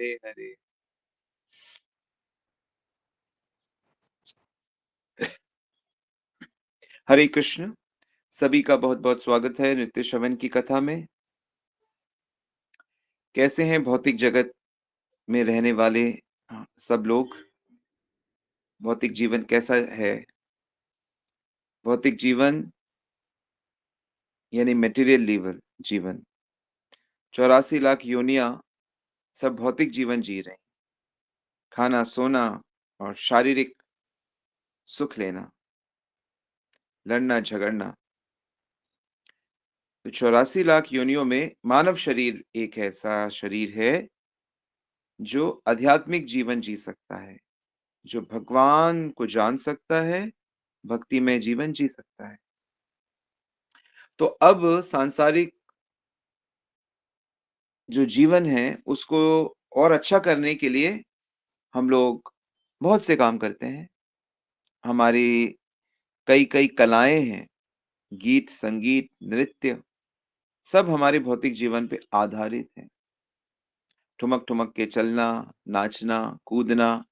हरे हरे। हरे कृष्ण। सभी का बहुत-बहुत स्वागत है नित्य श्रवण की कथा में। कैसे हैं भौतिक जगत में रहने वाले सब लोग? भौतिक जीवन कैसा है? भौतिक जीवन यानी मटेरियल लीवर जीवन। 84 लाख योनियाँ सब भौतिक जीवन जी रहे हैं। खाना, सोना और शारीरिक सुख लेना, लड़ना-झगड़ना। तो 84 लाख योनियों में मानव शरीर एक ऐसा शरीर है जो आध्यात्मिक जीवन जी सकता है, जो भगवान को जान सकता है, भक्तिमय जीवन जी सकता है। तो अब सांसारिक जो जीवन है, उसको और अच्छा करने के लिए हम लोग बहुत से काम करते हैं। हमारी कई-कई कलाएँ हैं, गीत, संगीत, नृत्य, सब हमारे भौतिक जीवन पे आधारित हैं। ठुमक-ठुमक के चलना, नाचना, कूदना,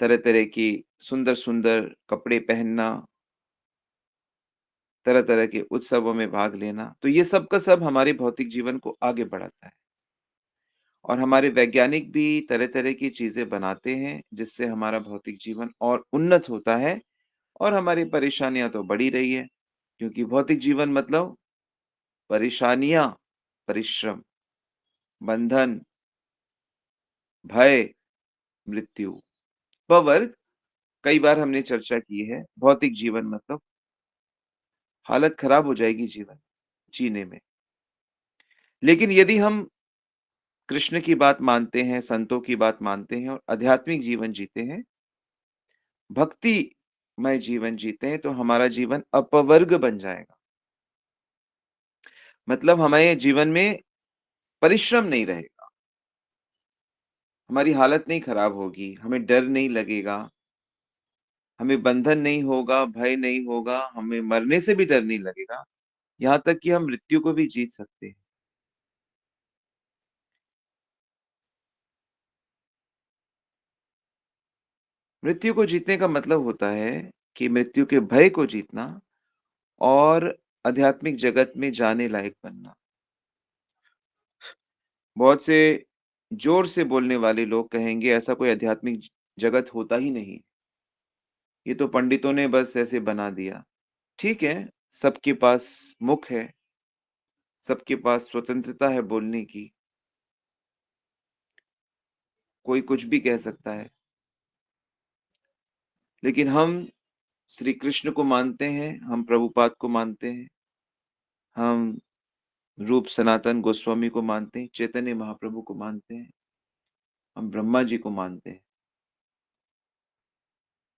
तरह-तरह की सुंदर-सुंदर कपड़े पहनना, तरह-तरह के उत्सवों में भाग लेना, तो ये सब का सब हमारे भौतिक जीवन को आगे बढ़ाता है। और हमारे वैज्ञानिक भी तरह-तरह की चीज़ें बनाते हैं, जिससे हमारा भौतिक जीवन और उन्नत होता है और हमारी परेशानियाँ तो बढ़ ही रही है, क्योंकि भौतिक जीवन मतलब परेशानियाँ, परिश्रम, बंधन, भय, मृत्यु। वह वर्ग कई बार हमने चर्चा की है, भौतिक जीवन मतलब हालत खराब हो जाएगी जीवन जीने में। लेकिन यदि हम कृष्ण की बात मानते हैं, संतों की बात मानते हैं और आध्यात्मिक जीवन जीते हैं, भक्तिमय जीवन जीते हैं, तो हमारा जीवन अपवर्ग बन जाएगा। मतलब हमारे जीवन में परिश्रम नहीं रहेगा, हमारी हालत नहीं खराब होगी, हमें डर नहीं लगेगा, हमें बंधन नहीं होगा, भय नहीं होगा, हमें मरने से भी डर नहीं लगेगा, यहाँ तक कि हम मृत्यु को भी जीत सकते हैं। मृत्यु को जीतने का मतलब होता है कि मृत्यु के भय को जीतना और आध्यात्मिक जगत में जाने लायक बनना। बहुत से जोर से बोलने वाले लोग कहेंगे ऐसा कोई आध्यात्मिक जगत होता ही नहीं। ये तो पंडितों ने बस ऐसे बना दिया। ठीक है, सबके पास मुख है, सबके पास स्वतंत्रता है बोलने की, कोई कुछ भी कह सकता है। लेकिन हम श्री कृष्ण को मानते हैं, हम प्रभुपाद को मानते हैं, हम रूप सनातन गोस्वामी को मानते हैं, चैतन्य महाप्रभु को मानते हैं, हम ब्रह्मा जी को मानते हैं।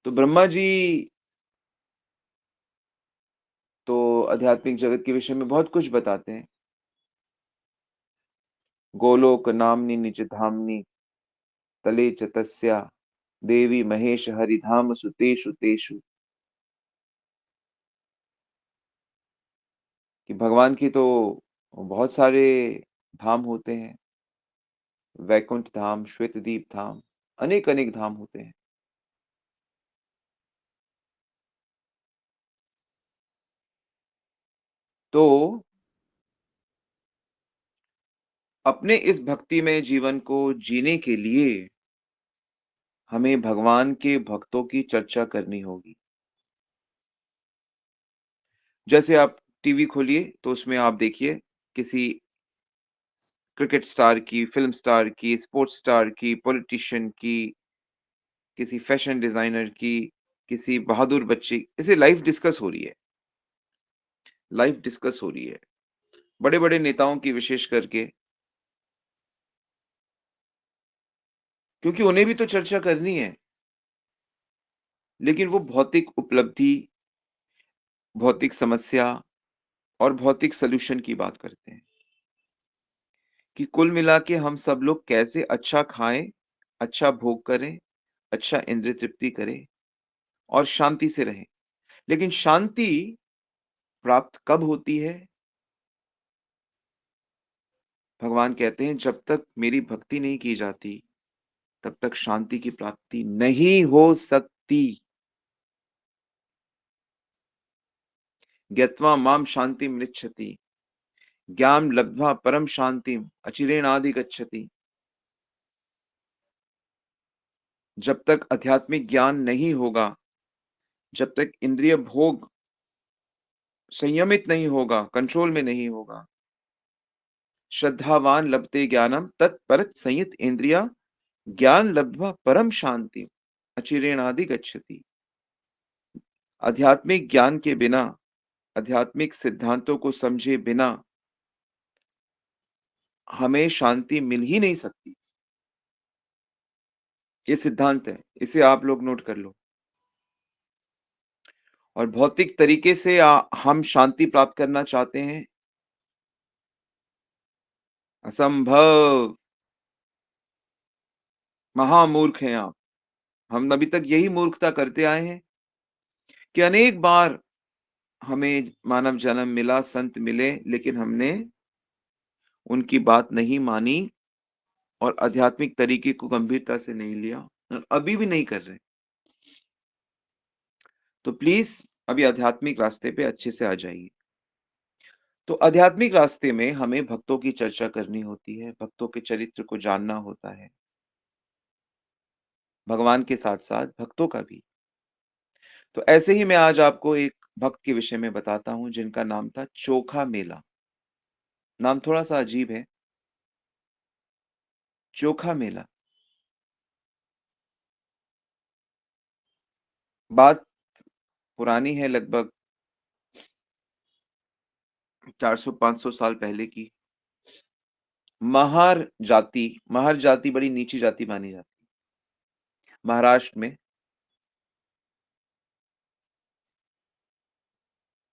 तो ब्रह्मा जी तो आध्यात्मिक जगत के विषय में बहुत कुछ बताते हैं। गोलोक नाम्नि निज धाम्नि तले च तस्या देवी महेश हरिधाम सुतेषु तेषु। कि भगवान की तो बहुत सारे धाम होते हैं, वैकुंठ धाम, श्वेतदीप धाम, अनेक-अनेक धाम होते हैं। तो अपने इस भक्तिमय जीवन को जीने के लिए हमें भगवान के भक्तों की चर्चा करनी होगी। जैसे आप टीवी खोलिए तो उसमें आप देखिए किसी क्रिकेट स्टार की, फ़िल्म स्टार की, स्पोर्ट्स स्टार की, पॉलिटिशियन की, किसी फैशन डिज़ाइनर की, किसी बहादुर बच्चे ऐसे लाइव डिस्कस हो रही है। बड़े-बड़े नेताओं की विशेष करके, क्योंकि उन्हें भी तो चर्चा करनी है, लेकिन वो भौतिक उपलब्धि, भौतिक समस्या और भौतिक सॉल्यूशन की बात करते हैं, कि कुल मिला के हम सब लोग कैसे अच्छा खाएँ, अच्छा भोग करें, अच्छा इंद्रिय तृप्ति करें और शांति से रहें। लेकिन शांति प्राप्त कब होती है? भगवान कहते हैं जब तक मेरी भक्ति नहीं की जाती, तब तक शांति की प्राप्ति नहीं हो सकती। ज्ञात्वा माम शांतिम मृच्छति, ज्ञान लब्ध्वा परम शांतिम अचिरेणाधिगच्छति। जब तक आध्यात्मिक ज्ञान नहीं होगा, जब तक इंद्रिय भोग संयमित नहीं होगा, कंट्रोल में नहीं होगा, श्रद्धावान लभते ज्ञानम तत्परत संयत इंद्रिया ज्ञान लब्ध्वा परम शांति अचिरेणाधिगच्छति। आध्यात्मिक ज्ञान के बिना, आध्यात्मिक सिद्धांतों को समझे बिना हमें शांति मिल ही नहीं सकती। ये सिद्धांत है, इसे आप लोग नोट कर लो। और भौतिक तरीके से हम शांति प्राप्त करना चाहते हैं, असंभव। महामूर्ख हैं आप। हम अभी तक यही मूर्खता करते आए हैं कि अनेक बार हमें मानव जन्म मिला, संत मिले, लेकिन हमने उनकी बात नहीं मानी और आध्यात्मिक तरीके को गंभीरता से नहीं लिया और अभी भी नहीं कर रहे। तो प्लीज अभी आध्यात्मिक रास्ते पे अच्छे से आ जाइए। तो आध्यात्मिक रास्ते में हमें भक्तों की चर्चा करनी होती है, भक्तों के चरित्र को जानना होता है, भगवान के साथ-साथ भक्तों का भी। तो ऐसे ही मैं आज आपको एक भक्त के विषय में बताता हूँ जिनका नाम था चोखा मेला। नाम थोड़ा-सा अजीब है, चोखा मेला। बात पुरानी है, लगभग 400-500 साल पहले की। महार जाति बड़ी नीची जाति मानी जाती है। महाराष्ट्र में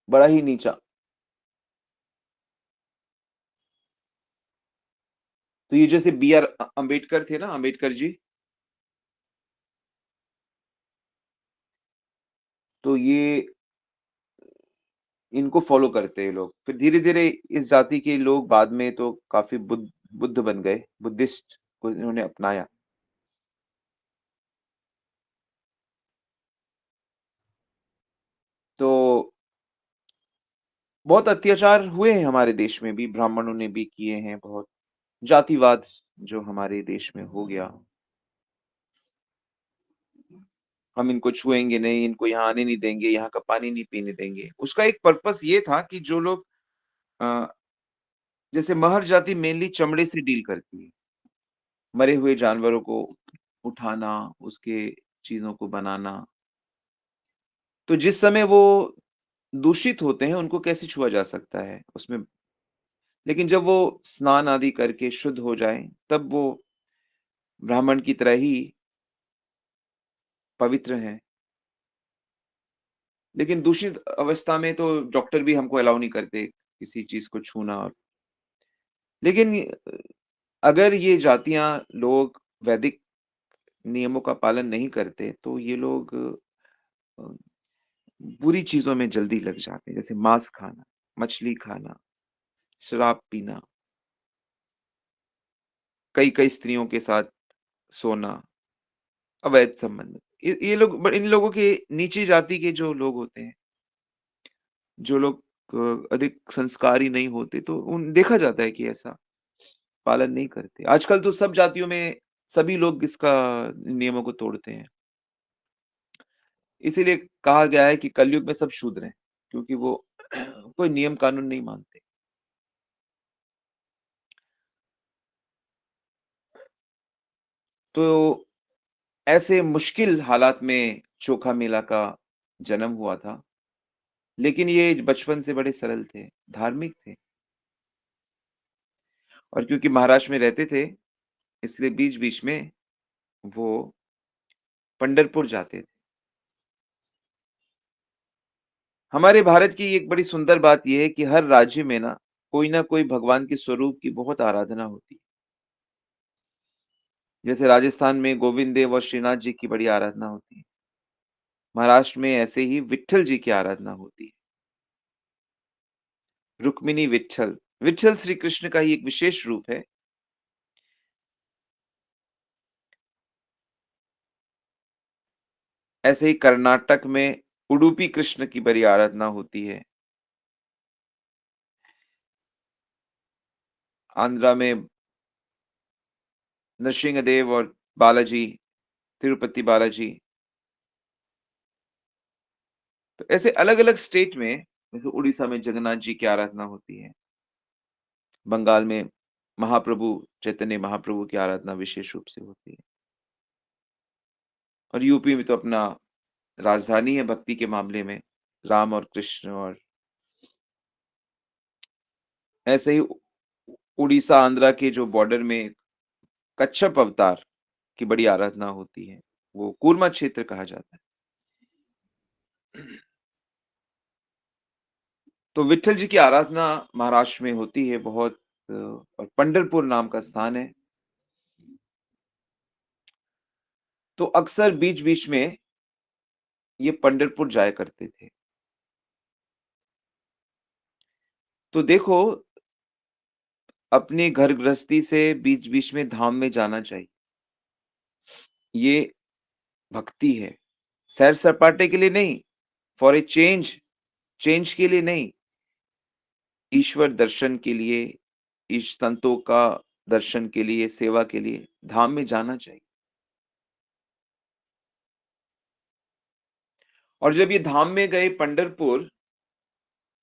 बड़ा ही नीचा। तो ये जैसे बी आर अम्बेडकर थे ना, अम्बेडकर जी, तो ये इनको फॉलो करते हैं लोग। फिर धीरे-धीरे इस जाति के लोग बाद में तो काफ़ी बुद्ध बन गए, बुद्धिस्ट को इन्होंने अपनाया। तो बहुत अत्याचार हुए हैं हमारे देश में भी, ब्राह्मणों ने भी किए हैं बहुत। जातिवाद जो हमारे देश में हो गया, हम इनको छुएँगे नहीं, इनको यहाँ आने नहीं देंगे, यहाँ का पानी नहीं पीने देंगे। उसका एक पर्पस ये था कि जो लोग अ, जैसे महर जाति मेनली चमड़े से डील करती है। मरे हुए जानवरों को उठाना, उसके चीज़ों को बनाना। तो जिस समय वो दूषित होते हैं, उनको कैसे छुआ जा सकता है? उसमें लेकिन जब वो स्नान आदि करके शुद्ध हो जाएँ, तब वो ब्राह्मण की तरह ही पवित्र हैं। लेकिन दूषित अवस्था में तो डॉक्टर भी हमको अलाउ नहीं करते, किसी चीज़ को छूना। और लेकिन अगर ये जातियाँ, लोग वैदिक नियमों का पालन नहीं करते, तो ये लोग अ, बुरी चीज़ों में जल्दी लग जाते हैं, जैसे मांस खाना, मछली खाना, शराब पीना, कई-कई स्त्रियों के साथ सोना, अवैध संबंध। ये लोग इन लोगों के नीची जाति के जो लोग होते हैं, जो लोग अधिक संस्कारी नहीं होते, तो उन देखा जाता है कि ऐसा पालन नहीं करते। आजकल तो सब जातियों में सभी लोग इसका नियमों को तोड़ते हैं। इसीलिए कहा गया है कि कलयुग में सब शूद्र हैं, क्योंकि वो कोई नियम कानून नहीं मानते। तो ऐसे मुश्किल हालात में चोखा मेला का जन्म हुआ था, लेकिन ये बचपन से बड़े सरल थे, धार्मिक थे और क्योंकि महाराष्ट्र में रहते थे, इसलिए बीच-बीच में वो पंढरपुर जाते थे। हमारे भारत की एक बड़ी सुंदर बात ये है कि हर राज्य में ना कोई न कोई भगवान के स्वरूप की बहुत आराधना होती है। जैसे राजस्थान में गोविंद देव और श्रीनाथ जी की बड़ी आराधना होती है। महाराष्ट्र में ऐसे ही विट्ठल जी की आराधना होती है। रुक्मिणी विट्ठल। विट्ठल श्री कृष्ण का ही एक विशेष रूप है। ऐसे ही कर्नाटक में उडुपी कृष्ण की बड़ी आराधना होती है। आंध्रा में नृसिंहदेव और बालाजी, तिरुपति बालाजी। तो ऐसे अलग-अलग स्टेट में, जैसे उड़ीसा में जगन्नाथ जी की आराधना होती है। बंगाल में महाप्रभु चैतन्य महाप्रभु की आराधना विशेष रूप से होती है। और यूपी में तो अपना राजधानी है भक्ति के मामले में, राम और कृष्ण। और ऐसे ही उड़ीसा, आंध्रा के जो बॉर्डर में कच्छप अवतार की बड़ी आराधना होती है। वो कूर्मा क्षेत्र कहा जाता है। तो विट्ठल जी की आराधना महाराष्ट्र में होती है बहुत। और पंढरपुर नाम का स्थान है। तो अक्सर बीच-बीच में ये पंढरपुर जाया करते थे। तो देखो, अपनी घर गृहस्थी से बीच-बीच में धाम में जाना चाहिए। ये भक्ति है। सैर-सपाटे के लिए नहीं, फॉर ए चेंज, चेंज के लिए नहीं, ईश्वर दर्शन के लिए, इष्ट संतों का दर्शन के लिए, सेवा के लिए धाम में जाना चाहिए। और जब ये धाम में गए पंढरपुर,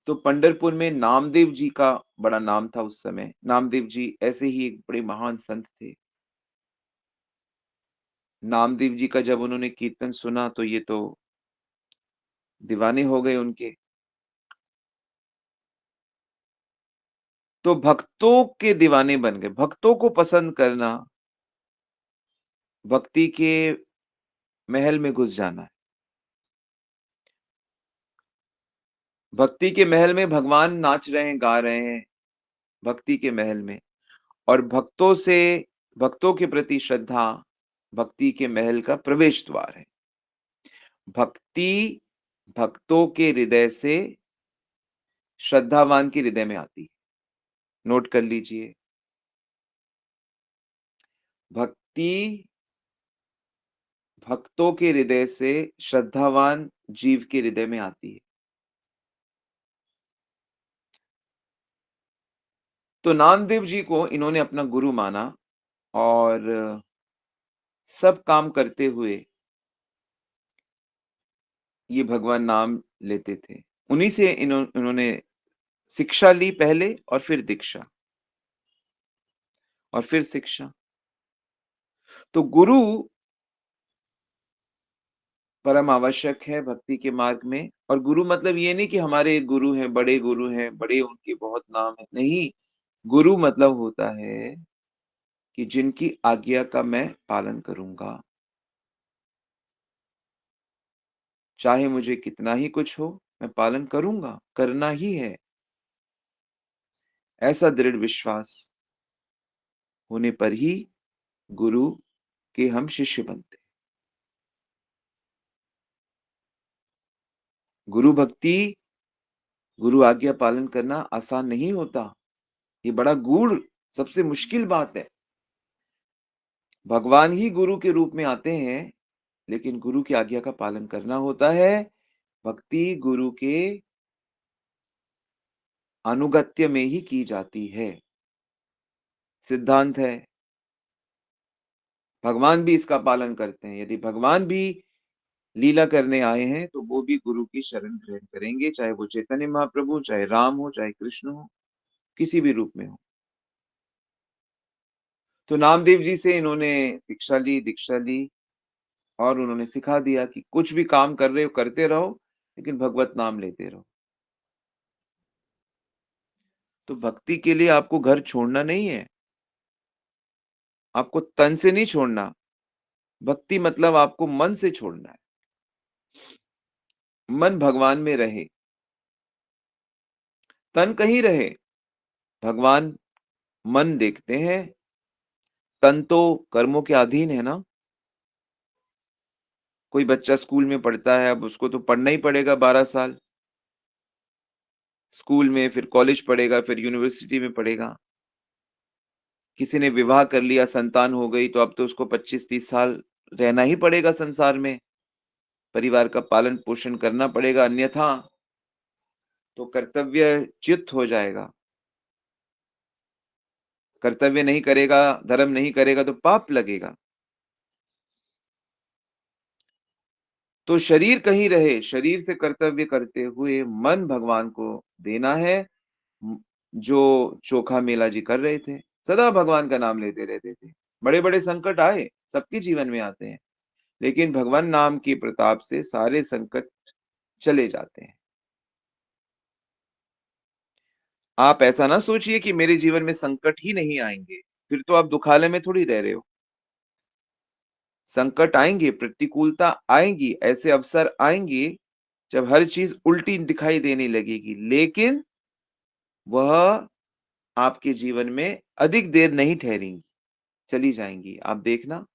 तो पंढरपुर में नामदेव जी का बड़ा नाम था उस समय। नामदेव जी ऐसे ही एक बड़े महान संत थे। नामदेव जी का जब उन्होंने कीर्तन सुना तो ये तो दीवाने हो गए उनके। तो भक्तों के दीवाने बन गए। भक्तों को पसंद करना, भक्ति के महल में घुस जाना है। भक्ति के महल में भगवान नाच रहे हैं, गा रहे हैं, भक्ति के महल में। और भक्तों के प्रति श्रद्धा भक्ति के महल का प्रवेश द्वार है। भक्ति भक्तों के हृदय से श्रद्धावान के हृदय में आती है। नोट कर लीजिए। भक्ति भक्तों के हृदय से श्रद्धावान जीव के हृदय में आती है। तो नामदेव जी को इन्होंने अपना गुरु माना। और सब काम करते हुए ये भगवान नाम लेते थे। उन्हीं से इन्होंने शिक्षा ली पहले, और फिर दीक्षा, और फिर शिक्षा। तो गुरु परम आवश्यक है भक्ति के मार्ग में। और गुरु मतलब ये नहीं कि हमारे गुरु हैं, बड़े उनके बहुत नाम है। नहीं, गुरु मतलब होता है कि जिनकी आज्ञा का मैं पालन करूँगा। चाहे मुझे कितना ही कुछ हो, मैं पालन करूँगा, करना ही है। ऐसा दृढ़ विश्वास होने पर ही गुरु के हम शिष्य बनते हैं। गुरु भक्ति, गुरु आज्ञा पालन करना आसान नहीं होता। ये बड़ा गूढ़, सबसे मुश्किल बात है। भगवान ही गुरु के रूप में आते हैं, लेकिन गुरु की आज्ञा का पालन करना होता है। भक्ति गुरु के अनुगत्य में ही की जाती है। सिद्धांत है। भगवान भी इसका पालन करते हैं। यदि भगवान भी लीला करने आए हैं, तो वो भी गुरु की शरण ग्रहण करेंगे, चाहे वो चैतन्य महाप्रभु, चाहे राम हो, चाहे कृष्ण हो, किसी भी रूप में हो। तो नामदेव जी से इन्होंने दीक्षा ली, और उन्होंने सिखा दिया कि कुछ भी काम कर रहे हो, करते रहो, लेकिन भगवत नाम लेते रहो। तो भक्ति के लिए आपको घर छोड़ना नहीं है, आपको तन से नहीं छोड़ना। भक्ति मतलब आपको मन से छोड़ना है। मन भगवान में रहे, तन कहीं रहे, भगवान मन देखते हैं। तन तो कर्मों के अधीन है ना। कोई बच्चा स्कूल में पढ़ता है, अब उसको तो पढ़ना ही पड़ेगा 12 साल। स्कूल में, फिर कॉलेज पढ़ेगा, फिर यूनिवर्सिटी में पढ़ेगा। किसी ने विवाह कर लिया, संतान हो गई, तो अब तो उसको 25-30 साल रहना ही पड़ेगा संसार में, परिवार का पालन-पोषण करना पड़ेगा, अन्यथा तो कर्तव्यच्युत हो जाएगा। कर्तव्य नहीं करेगा, धर्म नहीं करेगा तो पाप लगेगा। तो शरीर कहीं रहे, शरीर से कर्तव्य करते हुए मन भगवान को देना है। जो चोखा मेला जी कर रहे थे, सदा भगवान का नाम लेते रहते थे। बड़े-बड़े संकट आए, सबके जीवन में आते हैं, लेकिन भगवान नाम की प्रताप से सारे संकट चले जाते हैं। आप ऐसा ना सोचिए कि मेरे जीवन में संकट ही नहीं आएँगे, फिर तो आप दुखालय में थोड़ी रह रहे हो। संकट आएँगे, प्रतिकूलता आएँगी, ऐसे अवसर आएँगे जब हर चीज़ उल्टी दिखाई देने लगेगी, लेकिन वह आपके जीवन में अधिक देर नहीं ठहरेंगी, चली जाएँगी। आप देखना,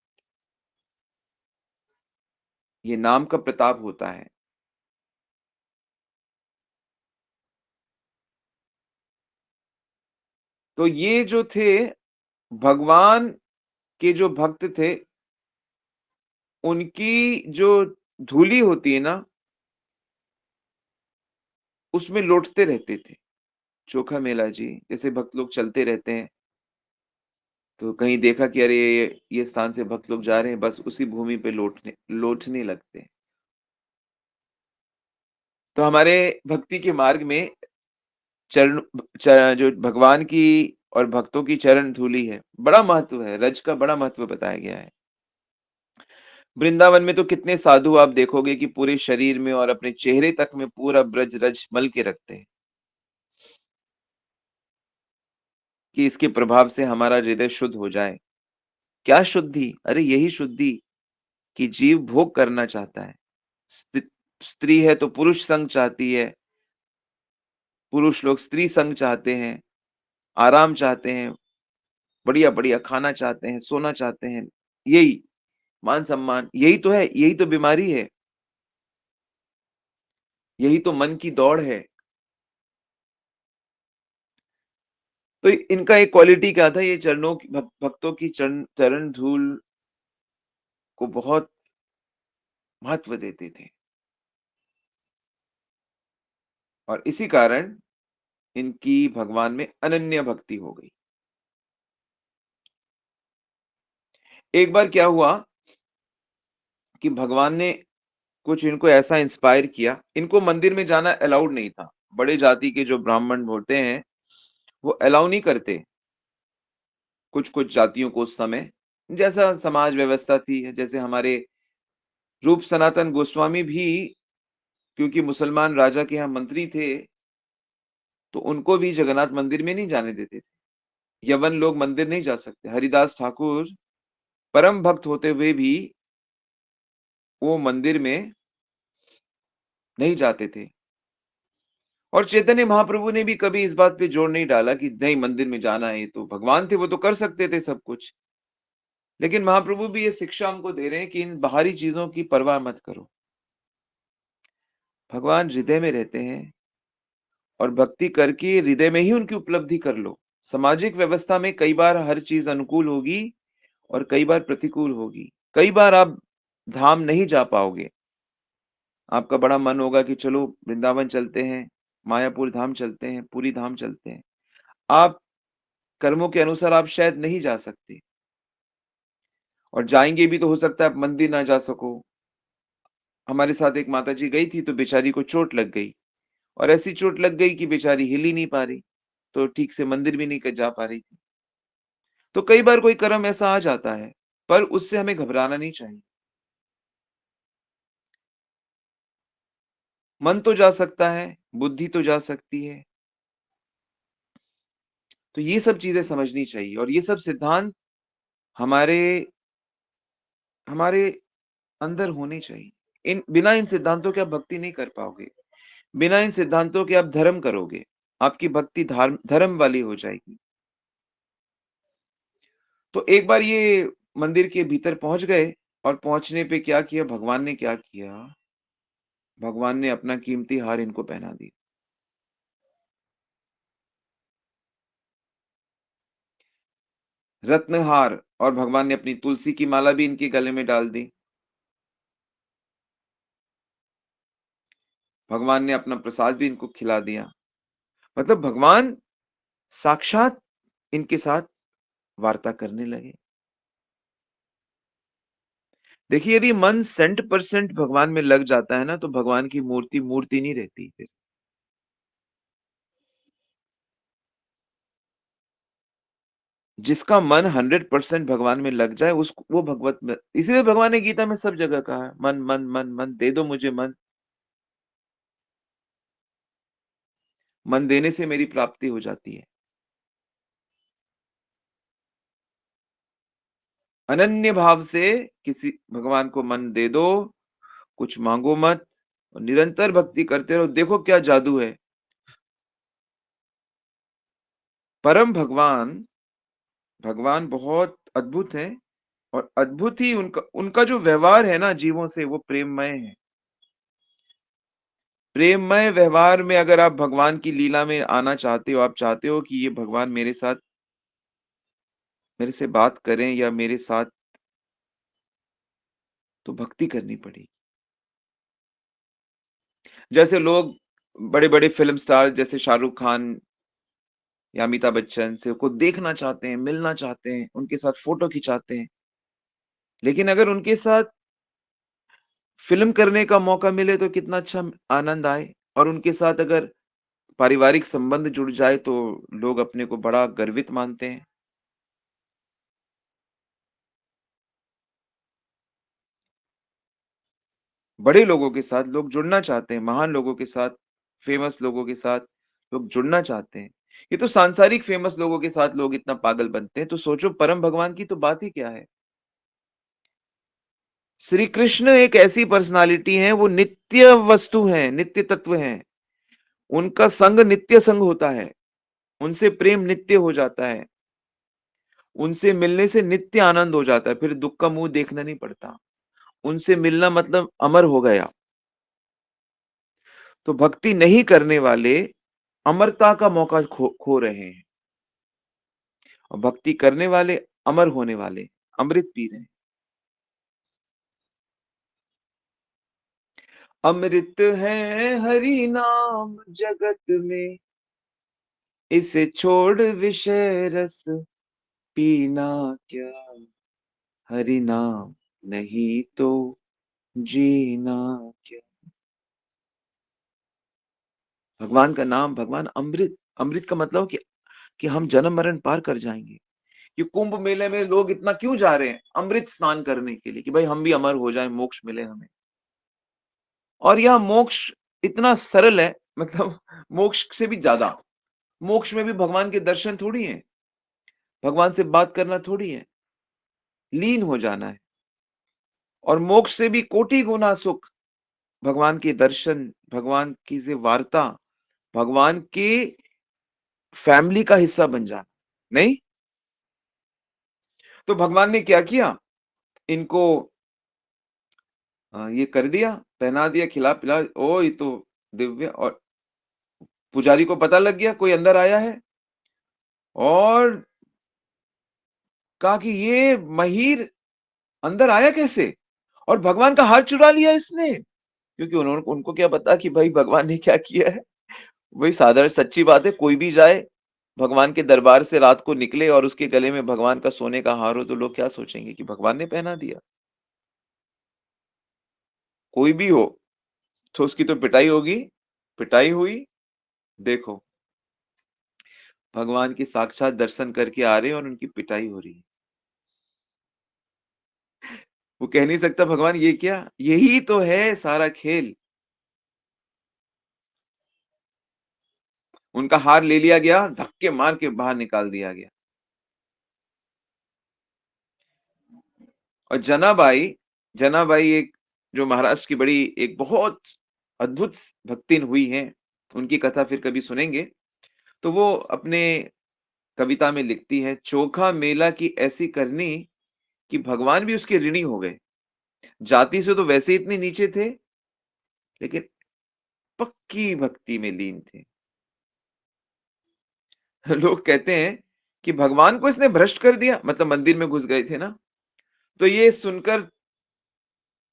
ये नाम का प्रताप होता है। तो ये जो थे, भगवान के जो भक्त थे, उनकी जो धूली होती है ना, उसमें लौटते रहते थे। चोखा मेला जी, जैसे भक्त लोग चलते रहते हैं, तो कहीं देखा कि अरे! ये स्थान से भक्त लोग जा रहे हैं, बस उसी भूमि पे लौटने लगते हैं। तो हमारे भक्ति के मार्ग में चरण च जो भगवान की और भक्तों की चरण धूलि है, बड़ा महत्व है, रज का बड़ा महत्व बताया गया है। वृंदावन में तो कितने साधु आप देखोगे कि पूरे शरीर में और अपने चेहरे तक में पूरा ब्रज रज मल के रखते हैं, कि इसके प्रभाव से हमारा हृदय शुद्ध हो जाए। क्या शुद्धि? अरे यही शुद्धि कि जीव भोग करना चाहता है। स्त्री स्त्री है तो पुरुष संग चाहती है, पुरुष लोग स्त्री संग चाहते हैं, आराम चाहते हैं, बढ़िया-बढ़िया खाना चाहते हैं, सोना चाहते हैं। यही मान-सम्मान, यही तो है, यही तो बीमारी है, यही तो मन की दौड़ है। तो इनका एक क्वालिटी क्या था, ये चरणों की भक्तों की चरण चरण धूल को बहुत महत्व देते थे और इसी कारण इनकी भगवान में अनन्य भक्ति हो गई। एक बार क्या हुआ कि भगवान ने कुछ इनको ऐसा इंस्पायर किया, इनको मंदिर में जाना अलाउड नहीं था। बड़े जाति के जो ब्राह्मण होते हैं, वो अलाउ नहीं करते कुछ-कुछ जातियों को उस समय, जैसा समाज व्यवस्था थी, जैसे हमारे रूप सनातन गोस्वामी भी क्योंकि मुसलमान राजा के यहाँ मंत्री थे, तो उनको भी जगन्नाथ मंदिर में नहीं जाने देते थे। यवन लोग मंदिर नहीं जा सकते। हरिदास ठाकुर परम भक्त होते हुए भी वो मंदिर में नहीं जाते थे। और चैतन्य महाप्रभु ने भी कभी इस बात पे जोर नहीं डाला कि नहीं मंदिर में जाना है, ये तो भगवान थे, वो तो कर सकते थे सब कुछ। लेकिन महाप्रभु भी ये शिक्षा हमको दे रहे हैं कि इन बाहरी चीज़ों की परवाह मत करो। भगवान हृदय में रहते हैं और भक्ति करके हृदय में ही उनकी उपलब्धि कर लो। सामाजिक व्यवस्था में कई बार हर चीज़ अनुकूल होगी और कई बार प्रतिकूल होगी। कई बार आप धाम नहीं जा पाओगे। आपका बड़ा मन होगा कि चलो वृंदावन चलते हैं, मायापुर धाम चलते हैं, पुरी धाम चलते हैं। आप कर्मों के अनुसार आप शायद नहीं जा सकते और जाएँगे भी तो हो सकता है आप मंदिर ना जा सको। हमारे साथ एक माताजी गई थी तो बेचारी को चोट लग गई और ऐसी चोट लग गई कि बेचारी हिल ही नहीं पा रही, तो ठीक से मंदिर भी नहीं क जा पा रही थी। तो कई बार कोई कर्म ऐसा आ जाता है, पर उससे हमें घबराना नहीं चाहिए। मन तो जा सकता है, बुद्धि तो जा सकती है, तो ये सब चीज़ें समझनी चाहिए और ये सब सिद्धांत हमारे हमारे अंदर होने चाहिए। इन बिना इन सिद्धांतों के आप भक्ति नहीं कर पाओगे। बिना इन सिद्धांतों के आप धर्म करोगे, आपकी भक्ति धर्म वाली हो जाएगी। तो एक बार ये मंदिर के भीतर पहुँच गए और पहुँचने पे क्या किया, भगवान ने क्या किया, भगवान ने अपना कीमती हार इनको पहना दिया। रत्नहार और भगवान ने अपनी तुलसी की माला भी इनके गले में डाल दी। भगवान ने अपना प्रसाद भी इनको खिला दिया। मतलब भगवान साक्षात इनके साथ वार्ता करने लगे। देखिए यदि मन 100% भगवान में लग जाता है ना, तो भगवान की मूर्ति मूर्ति नहीं रहती फिर। जिसका मन 100% भगवान में लग जाए उस वो भगवत में, इसीलिए भगवान ने गीता में सब जगह कहा है, मन मन मन मन दे दो मुझे मन, मन देने से मेरी प्राप्ति हो जाती है। अनन्य भाव से किसी भगवान को मन दे दो, कुछ मांगो मत, और निरंतर भक्ति करते रहो, देखो क्या जादू है। परम भगवान, भगवान बहुत अद्भुत है, और अद्भुत ही उनका उनका जो व्यवहार है ना जीवों से, वो प्रेममय है। प्रेममय व्यवहार में अगर आप भगवान की लीला में आना चाहते हो, आप चाहते हो कि ये भगवान मेरे साथ, मेरे से बात करें या मेरे साथ, तो भक्ति करनी पड़ेगी। जैसे लोग बड़े-बड़े फ़िल्म स्टार जैसे शाहरुख खान या अमिताभ बच्चन से को देखना चाहते हैं, मिलना चाहते हैं, उनके साथ फ़ोटो खिंचाते हैं। लेकिन अगर उनके साथ फ़िल्म करने का मौका मिले तो कितना अच्छा आनंद आए, और उनके साथ अगर पारिवारिक संबंध जुड़ जाए तो लोग अपने को बड़ा गर्वित मानते हैं। बड़े लोगों के साथ लोग जुड़ना चाहते हैं, महान लोगों के साथ, फ़ेमस लोगों के साथ लोग जुड़ना चाहते हैं। ये तो सांसारिक फ़ेमस लोगों के साथ लोग इतना पागल बनते हैं, तो सोचो परम भगवान की तो बात ही क्या है। श्री कृष्ण एक ऐसी पर्सनैलिटी है, वो नित्य वस्तु हैं, नित्य तत्व हैं। उनका संग नित्य संग होता है, उनसे प्रेम नित्य हो जाता है, उनसे मिलने से नित्य आनंद हो जाता है, फिर दुःख का मुँह देखना नहीं पड़ता। उनसे मिलना मतलब अमर हो गया। तो भक्ति नहीं करने वाले अमरता का मौका खो रहे हैं, और भक्ति करने वाले अमर होने वाले, अमृत पी रहे हैं। अमृत है हरि नाम जगत में, इसे छोड़ विषय रस पीना क्या, हरि नाम नहीं तो जीना क्या। भगवान का नाम, भगवान अमृत, अमृत का मतलब कि हम जन्म मरण पार कर जाएंगे। ये कुंभ मेले में लोग इतना क्यों जा रहे हैं? अमृत स्नान करने के लिए, कि भाई हम भी अमर हो जाएं, मोक्ष मिले हमें। और यह मोक्ष इतना सरल है, मतलब मोक्ष से भी ज्यादा। मोक्ष में भी भगवान के दर्शन थोड़ी हैं, भगवान से बात करना थोड़ी है, लीन हो जाना है। और मोक्ष से भी कोटि गुना सुख भगवान के दर्शन, भगवान की से वार्ता, भगवान के फैमिली का हिस्सा बन जाना, नहीं? तो भगवान ने क्या किया? इनको ये कर दिया, पहना दिया, खिला-पिला, ओह! ये तो दिव्य। और पुजारी को पता लग गया कोई अंदर आया है, और कहा कि ये महीर अंदर आया कैसे? और भगवान का हार चुरा लिया इसने। क्योंकि उन्होंने उनको क्या पता कि भाई भगवान ने क्या किया है। वही साधारण सच्ची बात है, कोई भी जाए भगवान के दरबार से रात को निकले और उसके गले में भगवान का सोने का हार हो, तो लोग क्या सोचेंगे कि भगवान ने पहना दिया। कोई भी हो, तो उसकी तो पिटाई होगी। पिटाई हुई, देखो भगवान की साक्षात दर्शन करके आ रहे हैं और उनकी पिटाई हो रही है। वो कह नहीं सकता भगवान ये क्या? यही तो है सारा खेल। उनका हार ले लिया गया, धक्के मार के बाहर निकाल दिया गया। और जनाबाई एक जो महाराष्ट्र की बड़ी एक बहुत अद्भुत भक्तिन हुई हैं, उनकी कथा फिर कभी सुनेंगे। तो वो अपने कविता में लिखती है, चोखा मेला की ऐसी करनी कि भगवान भी उसके ऋणी हो गए। जाति से तो वैसे ही इतने नीचे थे, लेकिन पक्की भक्ति में लीन थे। लोग कहते हैं कि भगवान को इसने भ्रष्ट कर दिया, मतलब मंदिर में घुस गए थे ना, तो ये सुनकर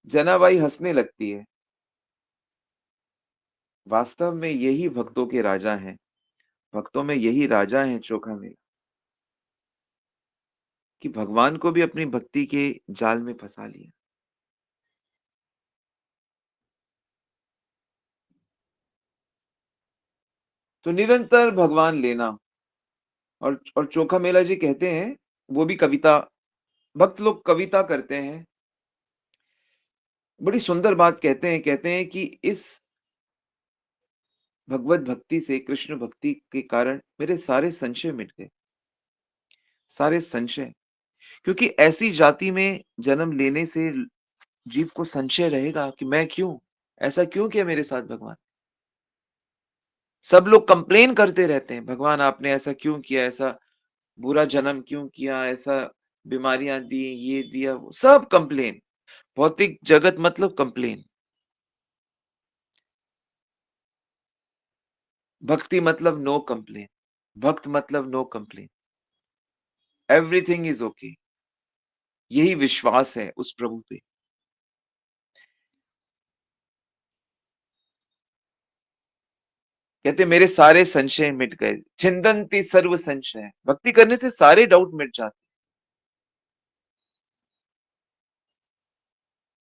जनाबाई हँसने लगती है। वास्तव में यही भक्तों के राजा हैं, भक्तों में यही राजा हैं चोखा में, कि भगवान को भी अपनी भक्ति के जाल में फँसा लिया। तो निरंतर भगवान लेना, और चोखा मेला जी कहते हैं, वो भी कविता, भक्त लोग कविता करते हैं, बड़ी सुंदर बात कहते हैं कि इस भगवत भक्ति से, कृष्ण भक्ति के कारण मेरे सारे संशय मिट गए, सारे संशय। क्योंकि ऐसी जाति में जन्म लेने से जीव को संशय रहेगा कि मैं क्यों? ऐसा क्यों किया मेरे साथ भगवान? सब लोग कंप्लेन करते रहते हैं, भगवान आपने ऐसा क्यों किया? ऐसा बुरा जन्म क्यों किया? ऐसा बीमारियाँ दी, ये दिया, वो सब कंप्लेन। भौतिक जगत मतलब कंप्लेन। भक्ति मतलब नो कंप्लेन। भक्त मतलब no complain. Everything is okay. यही विश्वास है उस प्रभु पे। कहते मेरे सारे संशय मिट गए, छिन्दन्ति सर्व संशय। भक्ति करने से सारे डाउट मिट जाते,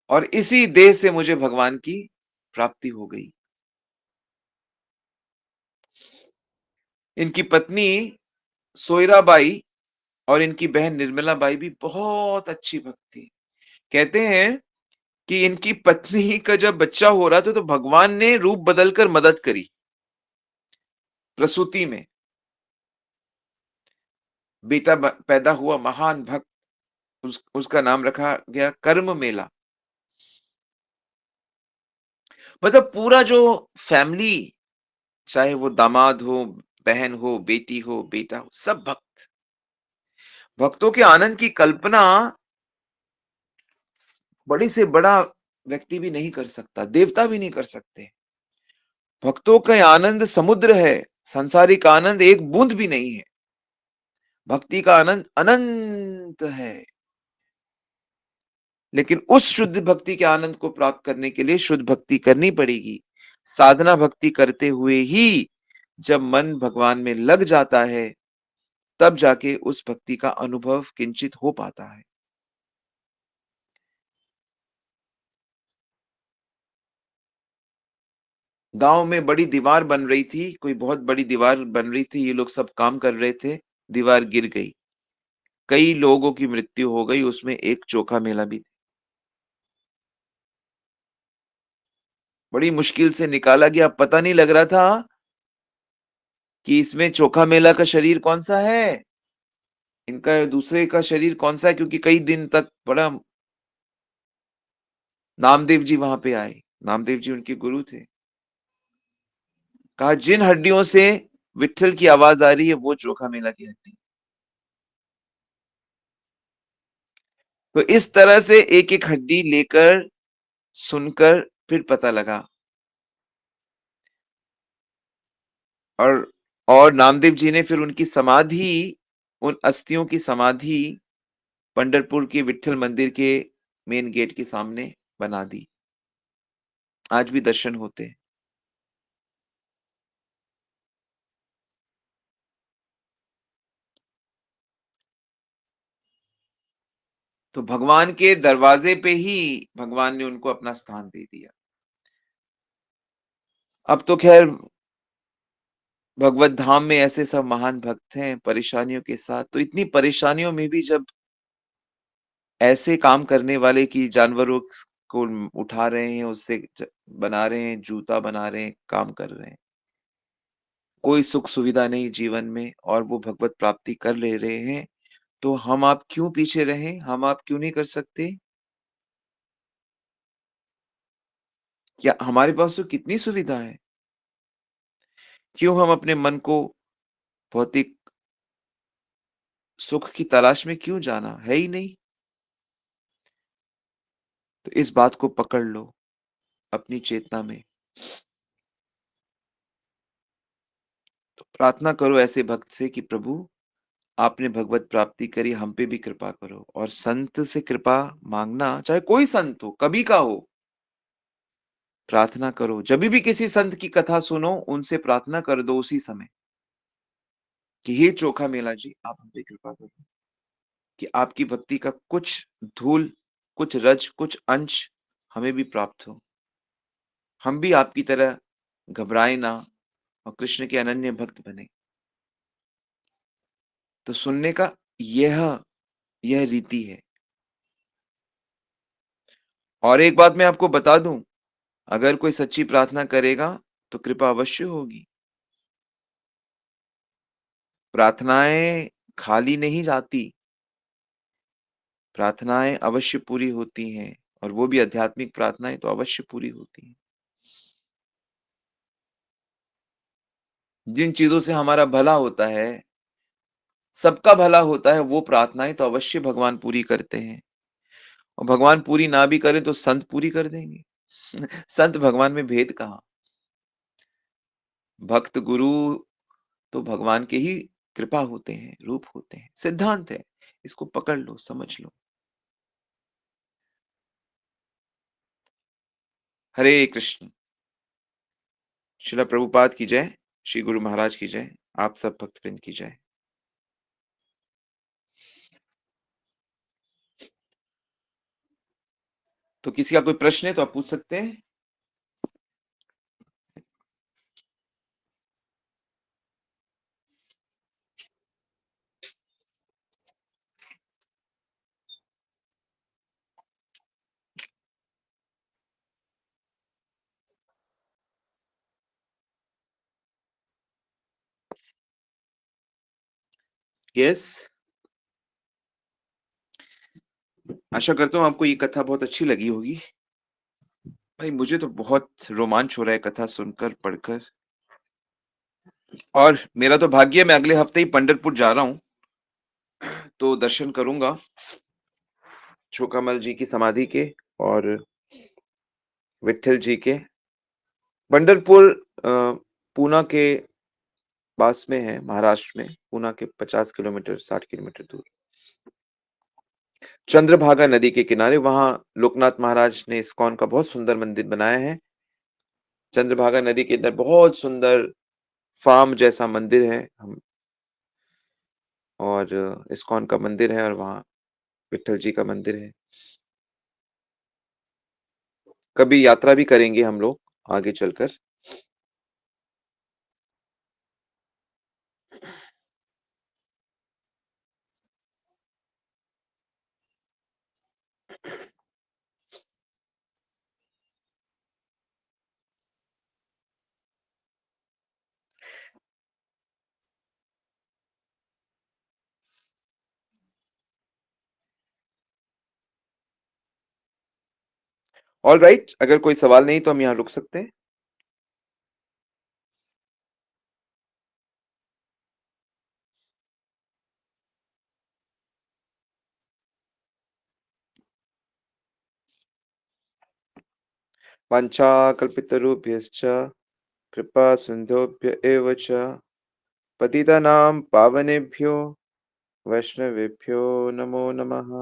और इसी देह से मुझे भगवान की प्राप्ति हो गई। इनकी पत्नी सोयराबाई और इनकी बहन निर्मला बाई भी बहुत अच्छी भक्त थी। कहते हैं कि इनकी पत्नी का जब बच्चा हो रहा था तो भगवान ने रूप बदलकर मदद करी प्रसूति में। बेटा पैदा हुआ, महान भक्त, उसका नाम रखा गया कर्म मेला। मतलब पूरा जो फैमिली, चाहे वो दामाद हो, बहन हो, बेटी हो, बेटा हो, सब भक्त। भक्तों के आनंद की कल्पना बड़े से बड़ा व्यक्ति भी नहीं कर सकता, देवता भी नहीं कर सकते। भक्तों का आनंद समुद्र है, सांसारिक आनंद एक बूंद भी नहीं है। भक्ति का आनंद अनंत है। लेकिन उस शुद्ध भक्ति के आनंद को प्राप्त करने के लिए शुद्ध भक्ति करनी पड़ेगी। साधना भक्ति करते हुए ही जब मन भगवान में लग जाता है, तब जाके उस भक्ति का अनुभव किंचित हो पाता है। गाँव में बड़ी दीवार बन रही थी, कोई बहुत बड़ी दीवार बन रही थी, ये लोग सब काम कर रहे थे, दीवार गिर गई। कई लोगों की मृत्यु हो गई, उसमें एक चोखा मेला भी। बड़ी मुश्किल से निकाला गया, पता नहीं लग रहा था कि इसमें चोखा मेला का शरीर कौन-सा है, इनका दूसरे का शरीर कौन-सा है, क्योंकि कई दिन तक बड़ा। नामदेव जी वहाँ पे आए, नामदेव जी उनके गुरु थे। कहा जिन हड्डियों से विट्ठल की आवाज़ आ रही है वो चोखा मेला की हड्डी। तो इस तरह से एक-एक हड्डी लेकर, सुनकर फिर पता लगा। और और नामदेव जी ने फिर उनकी समाधि, उन अस्थियों की समाधि पंढरपुर के विट्ठल मंदिर के मेन गेट के सामने बना दी। आज भी दर्शन होते हैं। तो भगवान के दरवाजे पे ही भगवान ने उनको अपना स्थान दे दिया। अब तो ख़ैर भगवत धाम में ऐसे सब महान भक्त हैं परेशानियों के साथ, तो इतनी परेशानियों में भी जब ऐसे काम करने वाले कि जानवरों को उठा रहे हैं, उससे बना रहे हैं, जूता बना रहे हैं, काम कर रहे हैं। कोई सुख सुविधा नहीं जीवन में और वो भगवत प्राप्ति कर ले रहे हैं, तो हम आप क्यों पीछे रहें? हम आप क्यों नहीं कर सकते? क्या हमारे पास तो कितनी सुविधा है। क्यों हम अपने मन को भौतिक सुख की तलाश में क्यों जाना? है ही नहीं। तो इस बात को पकड़ लो अपनी चेतना में। तो प्रार्थना करो ऐसे भक्त से कि प्रभु आपने भगवत प्राप्ति करी, हम पे भी कृपा करो। और संत से कृपा माँगना, चाहे कोई संत हो, कभी का हो, प्रार्थना करो। जभी भी किसी संत की कथा सुनो, उनसे प्रार्थना कर दो उसी समय कि हे चोखा मेला जी, आप हम पे कृपा करो कि आपकी भक्ति का कुछ धूल, कुछ रज, कुछ अंश हमें भी प्राप्त हो। हम भी आपकी तरह घबराएँ ना और कृष्ण के अनन्य भक्त बने। तो सुनने का यह यह रीति है। और एक बात मैं आपको बता दूँ, अगर कोई सच्ची प्रार्थना करेगा, तो कृपा अवश्य होगी। प्रार्थनाएँ खाली नहीं जाती, प्रार्थनाएँ अवश्य पूरी होती हैं और वो भी आध्यात्मिक प्रार्थनाएँ तो अवश्य पूरी होती हैं। जिन चीज़ों से हमारा भला होता है, सबका भला होता है, वो प्रार्थनाएँ तो अवश्य भगवान पूरी करते हैं और भगवान पूरी ना भी करें तो संत पूरी कर देंगे। संत भगवान में भेद कहाँ? भक्त गुरु तो भगवान के ही कृपा होते हैं, रूप होते हैं, सिद्धांत है। इसको पकड़ लो, समझ लो। हरे कृष्ण। श्रील प्रभुपाद की जय, श्री गुरु महाराज की जय, आप सब भक्तवृंद की जय। तो किसी का कोई प्रश्न है तो आप पूछ सकते हैं। यस, आशा करता हूँ आपको ये कथा बहुत अच्छी लगी होगी। भाई मुझे तो बहुत रोमांच हो रहा है कथा सुनकर, पढ़कर। और मेरा तो भाग्य है मैं अगले हफ्ते ही पंढरपुर जा रहा हूँ, तो दर्शन करूँगा छोकामल जी की समाधि के और विट्ठल जी के। पंढरपुर पूना के पास में है, महाराष्ट्र में, पूना के 50 किलोमीटर, 60 किलोमीटर दूर। चंद्रभागा नदी के किनारे वहाँ लोकनाथ महाराज ने इस्कॉन का बहुत सुंदर मंदिर बनाया है। चंद्रभागा नदी के अंदर बहुत सुंदर फार्म जैसा मंदिर है हम, और इस्कॉन का मंदिर है और वहाँ विट्ठल जी का मंदिर है। कभी यात्रा भी करेंगे हम लोग आगे चलकर। ऑलराइट, अगर कोई सवाल नहीं तो हम यहाँ रुक सकते हैं। वाञ्छाकल्पितरुभ्यश्च कृपा सिन्धुभ्य एव च पतितानां पावनेभ्यो वैष्णवेभ्यो नमो नमः।